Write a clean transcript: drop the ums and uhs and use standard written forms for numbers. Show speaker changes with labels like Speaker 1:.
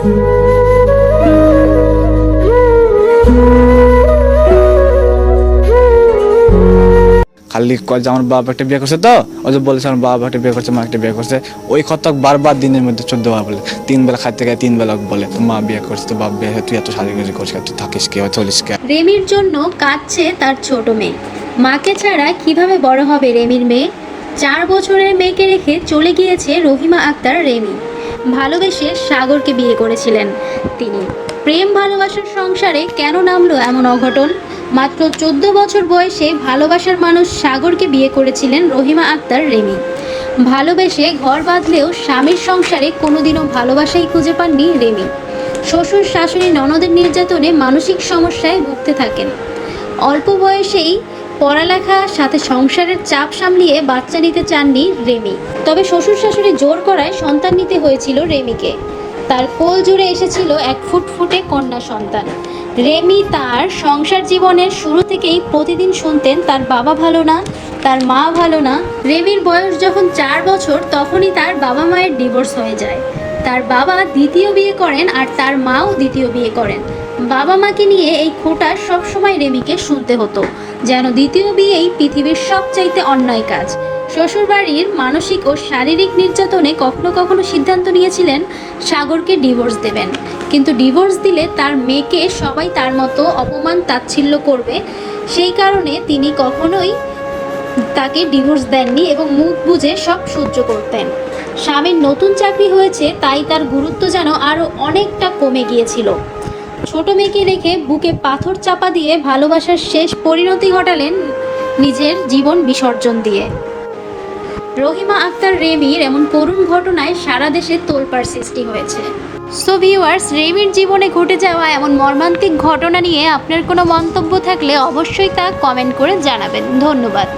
Speaker 1: খালি কয় যে আমার বাবা একটা বিয়ে করছে, তো ওই যে বলেছে আমার বাবা একটা বিয়ে করছে, মা একটা বিয়ে করছে, ওই কথা বারবার দিনের মধ্যে 14 বার বলে। 3 বেলা খাইতে গেলে 3 বেলা বলে তো মা বিয়ে করছে, তো বাপ বিয়ে, তুই এত সাজুগুজু করছিস, তুই থাকিস কে, চলিস কে।
Speaker 2: রেমির জন্য কাঁদছে তার ছোট মেয়ে। মাকে ছাড়া কিভাবে বড় হবে রেমির মেয়ে? 4 বছরের মেয়েকে রেখে চলে গিয়েছে রহিমা আক্তার রেমি। ভালোবেসে সাগরকে বিয়ে করেছিলেন তিনি। প্রেম ভালোবাসার সংসারে কেন নামলো এমন অঘটন? মাত্র 14 বছর বয়সে ভালোবাসার মানুষ সাগরকে বিয়ে করেছিলেন রহিমা আক্তার রেমি। ভালোবেসে ঘর বাঁধলেও স্বামীর সংসারে কোনোদিনও ভালোবাসাই খুঁজে পাননি রেমি। শ্বশুর শাশুড়ি ননদের নির্যাতনে মানসিক সমস্যায় ভুগতে থাকেন। অল্প বয়সেই পড়ালেখা সাথে সংসারের চাপ সামলিয়ে বাচ্চা নিতে চাননি রেমি। তবে শ্বশুর শাশুড়ি জোর করায় সন্তান নিতে হয়েছিল রেমিকে। তার কোল জুড়ে এসেছিল এক ফুটফুটে কন্যা সন্তান। রেমি তার সংসার জীবনের শুরু থেকেই প্রতিদিন শুনতেন তার বাবা ভালো না, তার মা ভালো না। রেমির বয়স যখন 4 বছর তখনই তার বাবা মায়ের ডিভোর্স হয়ে যায়। তার বাবা দ্বিতীয় বিয়ে করেন আর তার মাও দ্বিতীয় বিয়ে করেন। বাবা মাকে নিয়ে এই খোঁটা সবসময় রেমিকে শুনতে হতো, যেন দ্বিতীয় বিয়েই পৃথিবীর সবচাইতে অন্যায় কাজ। শ্বশুরবাড়ির মানসিক ও শারীরিক নির্যাতনে কখনো কখনো সিদ্ধান্ত নিয়েছিলেন সাগরকে ডিভোর্স দেবেন, কিন্তু ডিভোর্স দিলে তার মেয়েকে সবাই তার মতো অপমান তাচ্ছিল্য করবে। সেই কারণে তিনি কখনোই তাকে ডিভোর্স দেননি এবং মুখ বুজে সব সহ্য করতেন। স্বামীর নতুন চাকরি হয়েছে তাই তার গুরুত্ব যেন আরও অনেকটা কমে গিয়েছিল। ছোট মেয়েকে রেখে বুকে পাথর চাপা দিয়ে ভালোবাসার শেষ পরিণতি ঘটালেন নিজের জীবন বিসর্জন দিয়ে। রহিমা আক্তার রেমির এমন করুণ ঘটনায় সারা দেশে তোলপাড় সৃষ্টি হয়েছে। সো ভিউয়ার্স, রেমির জীবনে ঘটে যাওয়া এমন মর্মান্তিক ঘটনা নিয়ে আপনার কোনো মন্তব্য থাকলে অবশ্যই তা কমেন্ট করে জানাবেন। ধন্যবাদ।